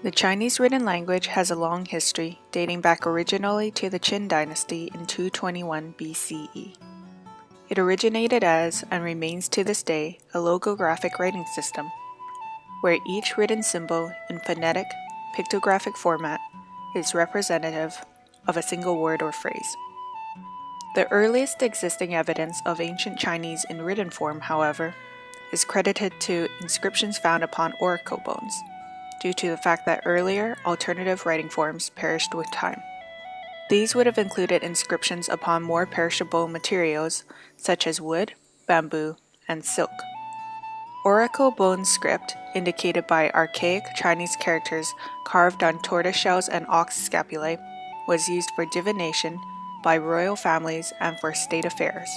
The Chinese written language has a long history, dating back originally to the Qin dynasty in 221 BCE. It originated as, and remains to this day, a logographic writing system, where each written symbol in phonetic, pictographic format is representative of a single word or phrase. The earliest existing evidence of ancient Chinese in written form, however, is credited to inscriptions found upon oracle bones, due to the fact that earlier alternative writing forms perished with time. These would have included inscriptions upon more perishable materials such as wood, bamboo, and silk. Oracle bone script, indicated by archaic Chinese characters carved on tortoiseshells and ox scapulae, was used for divination by royal families and for state affairs,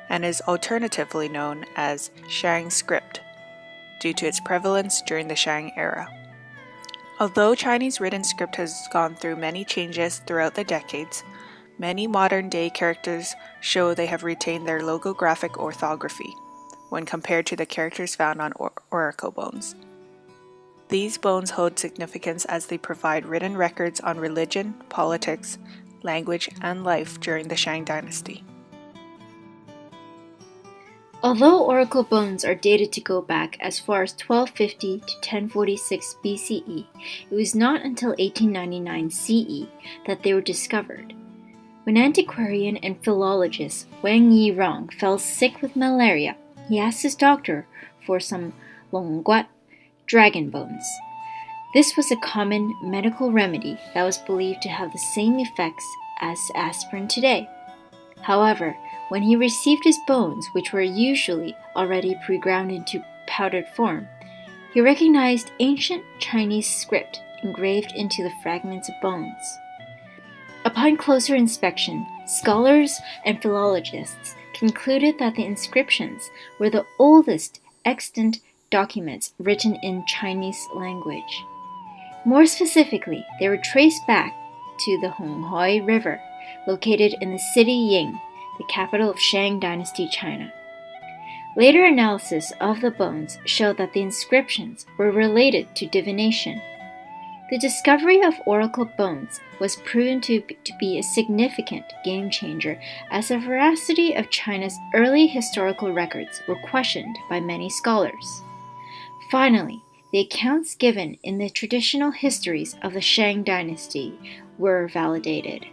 and is alternatively known as Shang script, due to its prevalence during the Shang era. Although Chinese written script has gone through many changes throughout the decades, many modern-day characters show they have retained their logographic orthography when compared to the characters found on oracle bones. These bones hold significance as they provide written records on religion, politics, language, and life during the Shang dynasty. Although oracle bones are dated to go back as far as 1250 to 1046 BCE, it was not until 1899 CE that they were discovered. When antiquarian and philologist Wang Yirong fell sick with malaria, he asked his doctor for some longguat, dragon bones. This was a common medical remedy that was believed to have the same effects as aspirin today. However, when he received his bones, which were usually already pre-ground into powdered form, he recognized ancient Chinese script engraved into the fragments of bones. Upon closer inspection, scholars and philologists concluded that the inscriptions were the oldest extant documents written in Chinese language. More specifically, they were traced back to the Honghoi River, located in the city Ying, the capital of Shang Dynasty, China. Later analysis of the bones showed that the inscriptions were related to divination. The discovery of oracle bones was proven to be a significant game changer, as the veracity of China's early historical records were questioned by many scholars. Finally, the accounts given in the traditional histories of the Shang Dynasty were validated.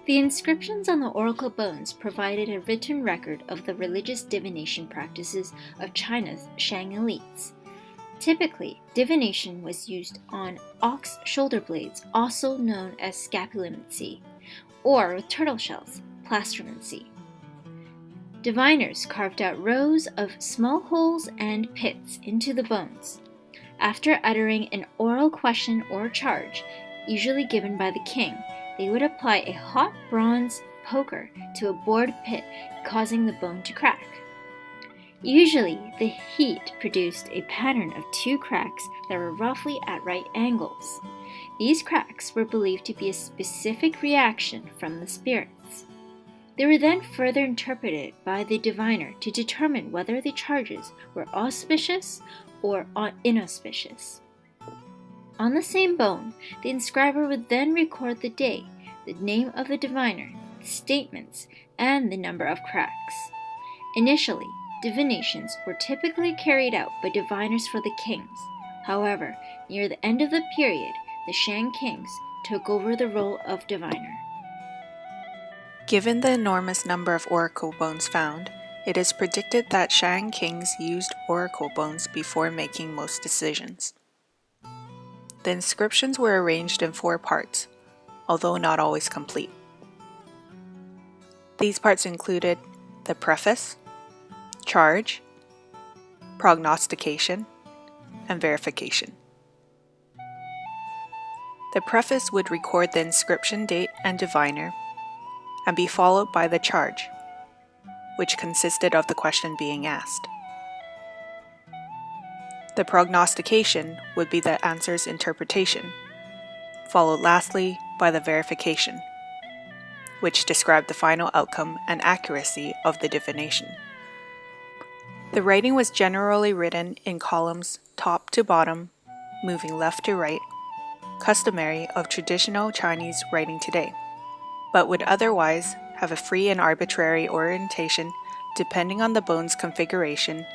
The inscriptions on the oracle bones provided a written record of the religious divination practices of China's Shang elites. Typically, divination was used on ox shoulder blades, also known as scapulomancy, or with turtle shells, plastromancy. Diviners carved out rows of small holes and pits into the bones. After uttering an oral question or charge, usually given by the king, they would apply a hot bronze poker to a bored pit, causing the bone to crack. Usually, the heat produced a pattern of two cracks that were roughly at right angles. These cracks were believed to be a specific reaction from the spirits. They were then further interpreted by the diviner to determine whether the charges were auspicious or inauspicious. On the same bone, the inscriber would then record the day, the name of the diviner, the statements, and the number of cracks. Initially, divinations were typically carried out by diviners for the kings. However, near the end of the period, the Shang kings took over the role of diviner. Given the enormous number of oracle bones found, it is predicted that Shang kings used oracle bones before making most decisions. The inscriptions were arranged in 4 parts, although not always complete. These parts included the preface, charge, prognostication, and verification. The preface would record the inscription date and diviner, and be followed by the charge, which consisted of the question being asked. The prognostication would be the answer's interpretation, followed lastly by the verification, which described the final outcome and accuracy of the divination. The writing was generally written in columns top to bottom, moving left to right, customary of traditional Chinese writing today, but would otherwise have a free and arbitrary orientation depending on the bone's configuration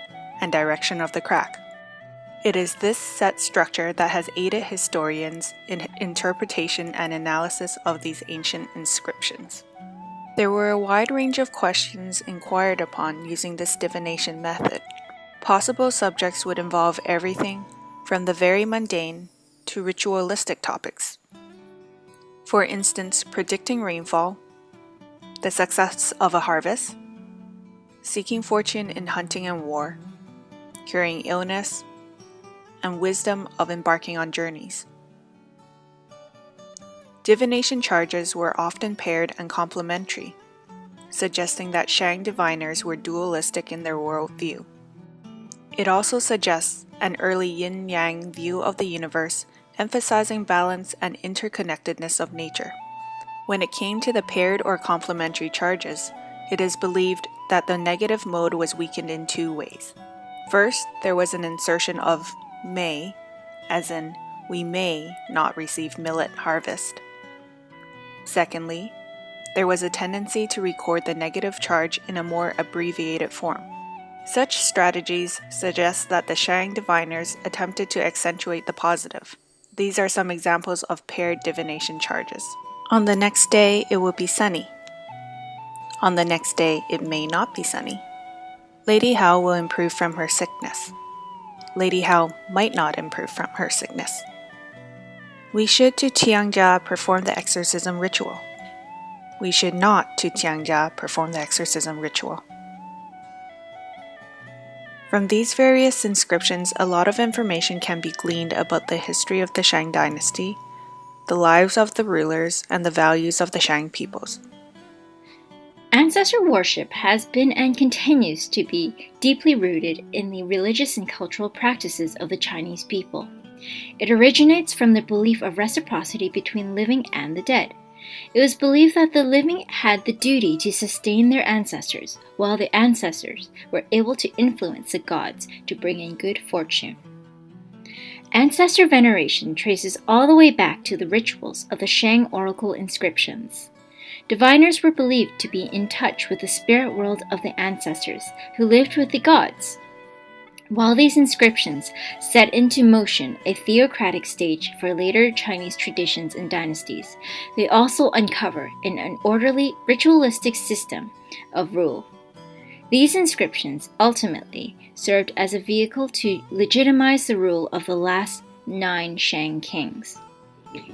and direction of the crack. It is this set structure that has aided historians in interpretation and analysis of these ancient inscriptions. There were a wide range of questions inquired upon using this divination method. Possible subjects would involve everything from the very mundane to ritualistic topics. For instance, predicting rainfall, the success of a harvest, seeking fortune in hunting and war, curing illness, and wisdom of embarking on journeys. Divination charges were often paired and complementary, suggesting that Shang diviners were dualistic in their worldview. It also suggests an early yin-yang view of the universe, emphasizing balance and interconnectedness of nature. When it came to the paired or complementary charges, it is believed that the negative mode was weakened in two ways. First, there was an insertion of may, as in, we may not receive millet harvest. Secondly, there was a tendency to record the negative charge in a more abbreviated form. Such strategies suggest that the Shang diviners attempted to accentuate the positive. These are some examples of paired divination charges. On the next day, it will be sunny. On the next day, it may not be sunny. Lady Hao will improve from her sickness. Lady Hao might not improve from her sickness. We should to Tiangjia perform the exorcism ritual. We should not to Tiangjia perform the exorcism ritual. From these various inscriptions, a lot of information can be gleaned about the history of the Shang dynasty, the lives of the rulers, and the values of the Shang peoples. Ancestor worship has been and continues to be deeply rooted in the religious and cultural practices of the Chinese people. It originates from the belief of reciprocity between living and the dead. It was believed that the living had the duty to sustain their ancestors, while the ancestors were able to influence the gods to bring in good fortune. Ancestor veneration traces all the way back to the rituals of the Shang oracle inscriptions. Diviners were believed to be in touch with the spirit world of the ancestors who lived with the gods. While these inscriptions set into motion a theocratic stage for later Chinese traditions and dynasties, they also uncover an orderly, ritualistic system of rule. These inscriptions ultimately served as a vehicle to legitimize the rule of the last 9 Shang kings.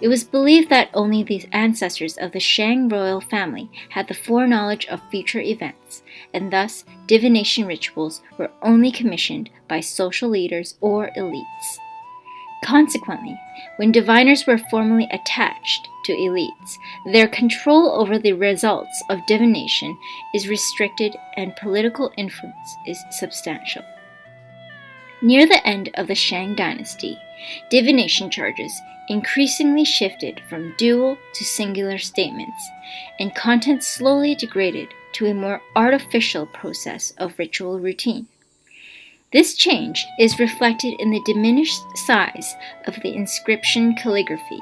It was believed that only the ancestors of the Shang royal family had the foreknowledge of future events, and thus divination rituals were only commissioned by social leaders or elites. Consequently, when diviners were formally attached to elites, their control over the results of divination is restricted and political influence is substantial. Near the end of the Shang dynasty, divination charges increasingly shifted from dual to singular statements, and content slowly degraded to a more artificial process of ritual routine. This change is reflected in the diminished size of the inscription calligraphy,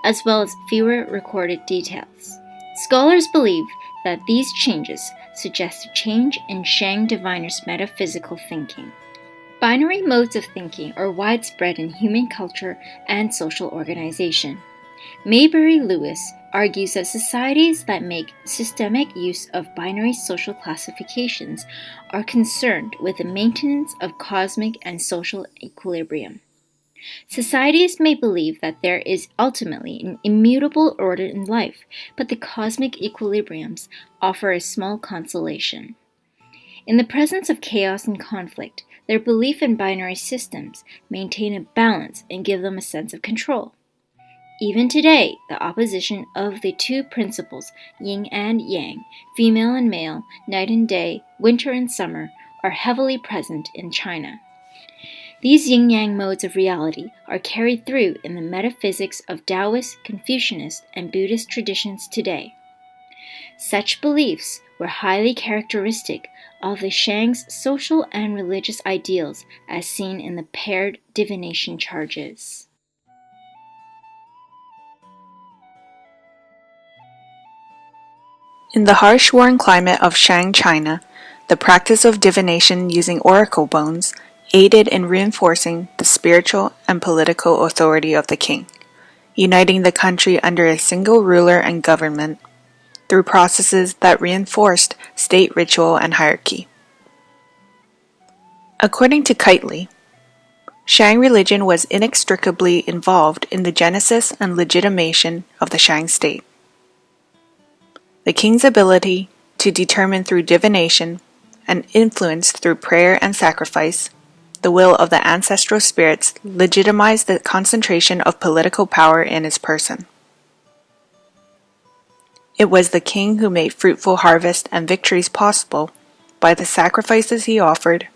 as well as fewer recorded details. Scholars believe that these changes suggest a change in Shang diviners' metaphysical thinking. Binary modes of thinking are widespread in human culture and social organization. Maybury Lewis argues that societies that make systemic use of binary social classifications are concerned with the maintenance of cosmic and social equilibrium. Societies may believe that there is ultimately an immutable order in life, but the cosmic equilibriums offer a small consolation. In the presence of chaos and conflict, their belief in binary systems maintain a balance and give them a sense of control. Even today, the opposition of the two principles, yin and yang, female and male, night and day, winter and summer, are heavily present in China. These yin-yang modes of reality are carried through in the metaphysics of Taoist, Confucianist, and Buddhist traditions today. Such beliefs were highly characteristic of the Shang's social and religious ideals as seen in the paired divination charges. In the harsh, warm climate of Shang, China, the practice of divination using oracle bones aided in reinforcing the spiritual and political authority of the king, uniting the country under a single ruler and government through processes that reinforced state ritual and hierarchy. According to Kitely, Shang religion was inextricably involved in the genesis and legitimation of the Shang state. The king's ability to determine through divination and influence through prayer and sacrifice the will of the ancestral spirits legitimized the concentration of political power in his person. It was the king who made fruitful harvest and victories possible by the sacrifices he offered,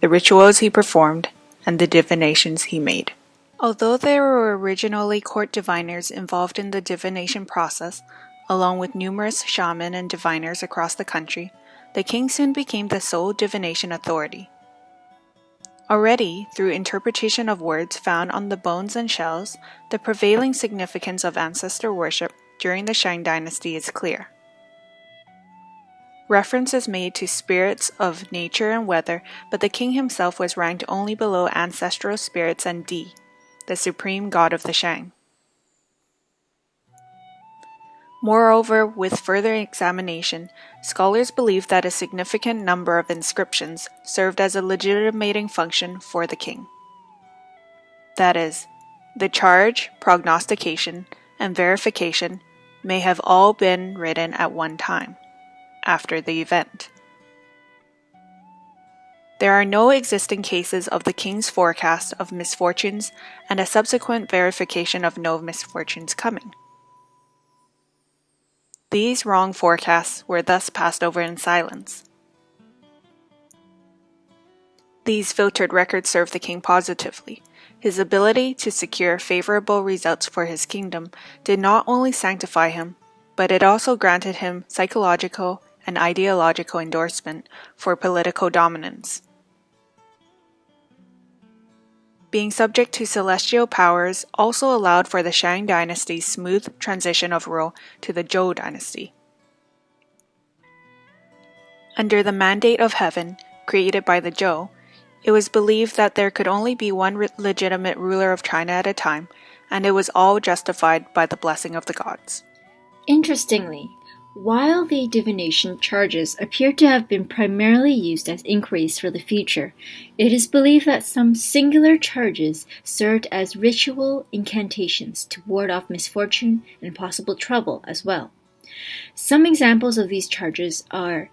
the rituals he performed, and the divinations he made. Although there were originally court diviners involved in the divination process, along with numerous shaman and diviners across the country, the king soon became the sole divination authority. Already, through interpretation of words found on the bones and shells, the prevailing significance of ancestor worship during the Shang dynasty is clear. Reference is made to spirits of nature and weather, but the king himself was ranked only below ancestral spirits and Di, the supreme god of the Shang. Moreover, with further examination, scholars believe that a significant number of inscriptions served as a legitimating function for the king. That is, the charge, prognostication, and verification may have all been written at one time, after the event. There are no existing cases of the king's forecast of misfortunes and a subsequent verification of no misfortunes coming. These wrong forecasts were thus passed over in silence. These filtered records served the king positively. His ability to secure favorable results for his kingdom did not only sanctify him, but it also granted him psychological and ideological endorsement for political dominance. Being subject to celestial powers also allowed for the Shang dynasty's smooth transition of rule to the Zhou dynasty. Under the mandate of heaven, created by the Zhou, it was believed that there could only be one legitimate ruler of China at a time, and it was all justified by the blessing of the gods. Interestingly, while the divination charges appear to have been primarily used as inquiries for the future, it is believed that some singular charges served as ritual incantations to ward off misfortune and possible trouble as well. Some examples of these charges are,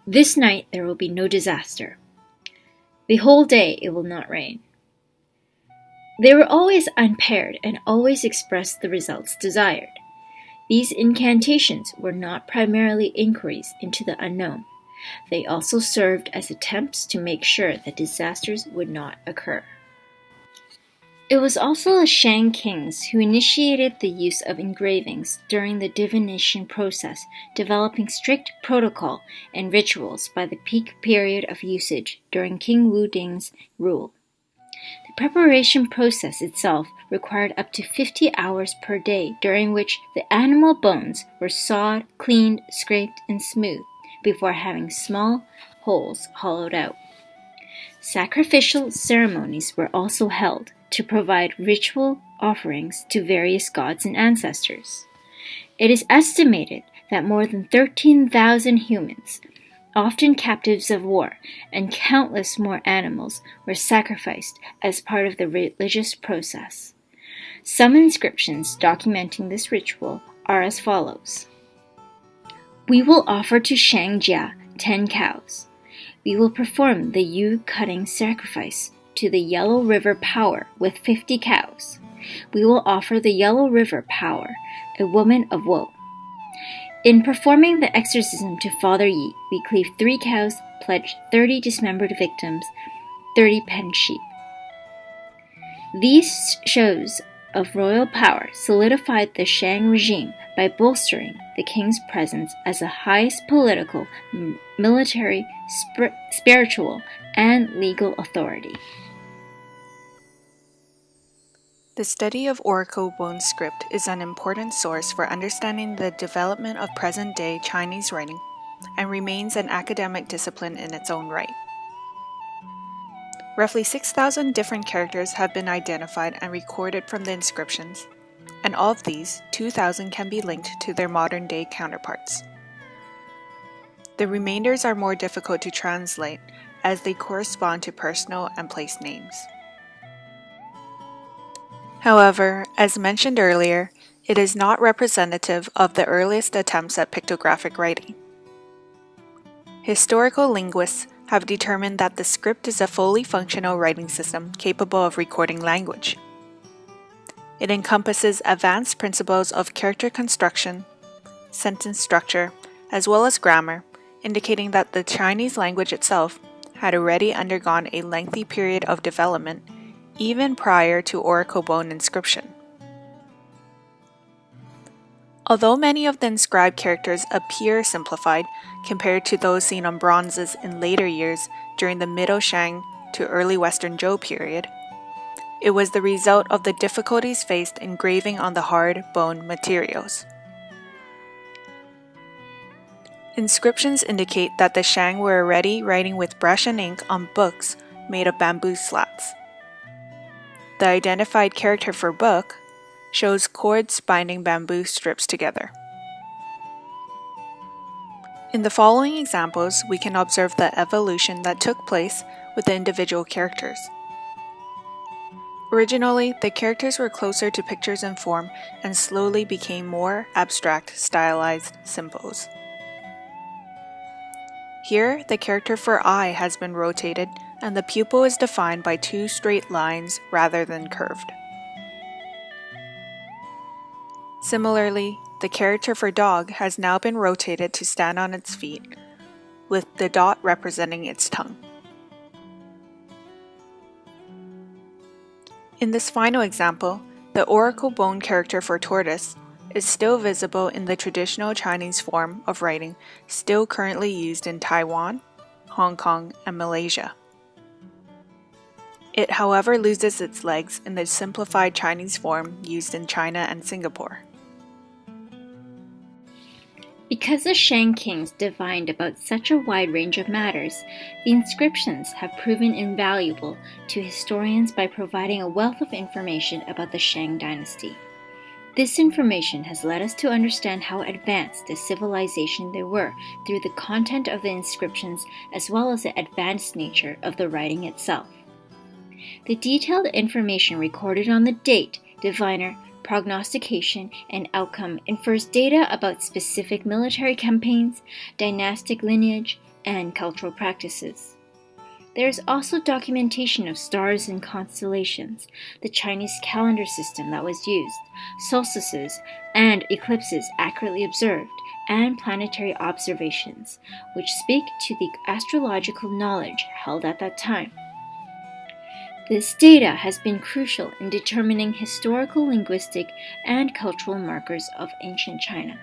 "This night there will be no disaster," "The whole day it will not rain." They were always unpaired and always expressed the results desired. These incantations were not primarily inquiries into the unknown. They also served as attempts to make sure that disasters would not occur. It was also the Shang kings who initiated the use of engravings during the divination process, developing strict protocol and rituals by the peak period of usage during King Wu Ding's rule. The preparation process itself required up to 50 hours per day, during which the animal bones were sawed, cleaned, scraped, and smoothed before having small holes hollowed out. Sacrificial ceremonies were also held to provide ritual offerings to various gods and ancestors. It is estimated that more than 13,000 humans, often captives of war, and countless more animals were sacrificed as part of the religious process. Some inscriptions documenting this ritual are as follows. "We will offer to Shang Jia 10 cows. We will perform the Yu cutting sacrifice to the Yellow River Power with 50 cows. We will offer the Yellow River Power, a woman of woe. In performing the exorcism to Father Yi, we cleave 3 cows, pledge 30 dismembered victims, 30 penned sheep." These shows of royal power solidified the Shang regime by bolstering the king's presence as the highest political, military, spiritual, and legal authority. The study of oracle bone script is an important source for understanding the development of present-day Chinese writing and remains an academic discipline in its own right. Roughly 6,000 different characters have been identified and recorded from the inscriptions, and of these, 2,000 can be linked to their modern-day counterparts. The remainders are more difficult to translate as they correspond to personal and place names. However, as mentioned earlier, it is not representative of the earliest attempts at pictographic writing. Historical linguists have determined that the script is a fully functional writing system capable of recording language. It encompasses advanced principles of character construction, sentence structure, as well as grammar, indicating that the Chinese language itself had already undergone a lengthy period of development even prior to oracle bone inscription. Although many of the inscribed characters appear simplified compared to those seen on bronzes in later years during the Middle Shang to early Western Zhou period, it was the result of the difficulties faced engraving on the hard bone materials. Inscriptions indicate that the Shang were already writing with brush and ink on books made of bamboo slats. The identified character for book shows cords binding bamboo strips together. In the following examples, we can observe the evolution that took place with the individual characters. Originally, the characters were closer to pictures in form and slowly became more abstract, stylized symbols. Here, the character for eye has been rotated and the pupil is defined by two straight lines rather than curved. Similarly, the character for dog has now been rotated to stand on its feet, with the dot representing its tongue. In this final example, the oracle bone character for tortoise is still visible in the traditional Chinese form of writing still currently used in Taiwan, Hong Kong, and Malaysia. It, however, loses its legs in the simplified Chinese form used in China and Singapore. Because the Shang kings divined about such a wide range of matters, the inscriptions have proven invaluable to historians by providing a wealth of information about the Shang dynasty. This information has led us to understand how advanced a civilization they were through the content of the inscriptions as well as the advanced nature of the writing itself. The detailed information recorded on the date, diviner, prognostication, and outcome infers data about specific military campaigns, dynastic lineage, and cultural practices. There is also documentation of stars and constellations, the Chinese calendar system that was used, solstices and eclipses accurately observed, and planetary observations, which speak to the astrological knowledge held at that time. This data has been crucial in determining historical, linguistic, and cultural markers of ancient China,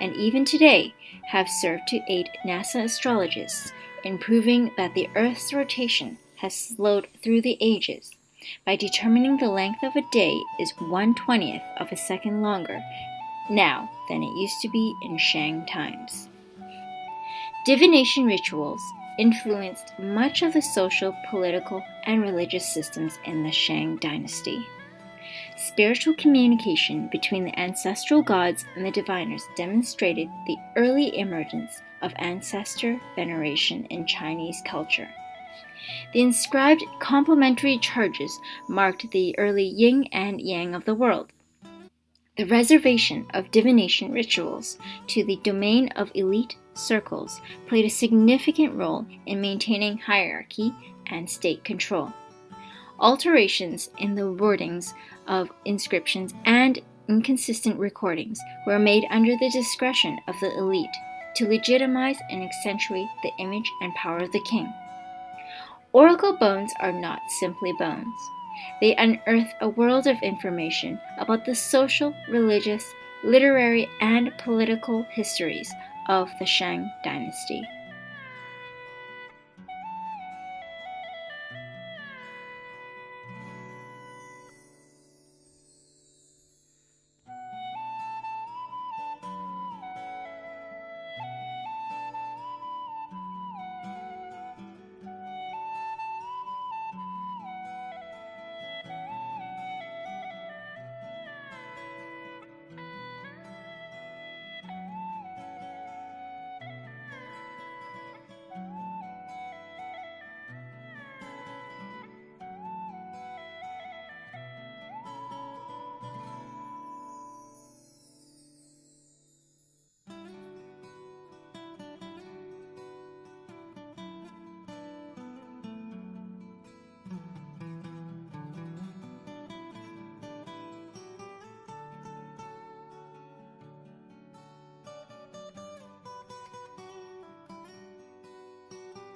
and even today have served to aid NASA astrologists in proving that the Earth's rotation has slowed through the ages by determining the length of a day is 1/20th of a second longer now than it used to be in Shang times. Divination rituals influenced much of the social, political, and religious systems in the Shang dynasty. Spiritual communication between the ancestral gods and the diviners demonstrated the early emergence of ancestor veneration in Chinese culture. The inscribed complementary charges marked the early yin and yang of the world. The reservation of divination rituals to the domain of elite circles played a significant role in maintaining hierarchy and state control. Alterations in the wordings of inscriptions and inconsistent recordings were made under the discretion of the elite to legitimize and accentuate the image and power of the king. Oracle bones are not simply bones. They unearth a world of information about the social, religious, literary, and political histories of the Shang dynasty.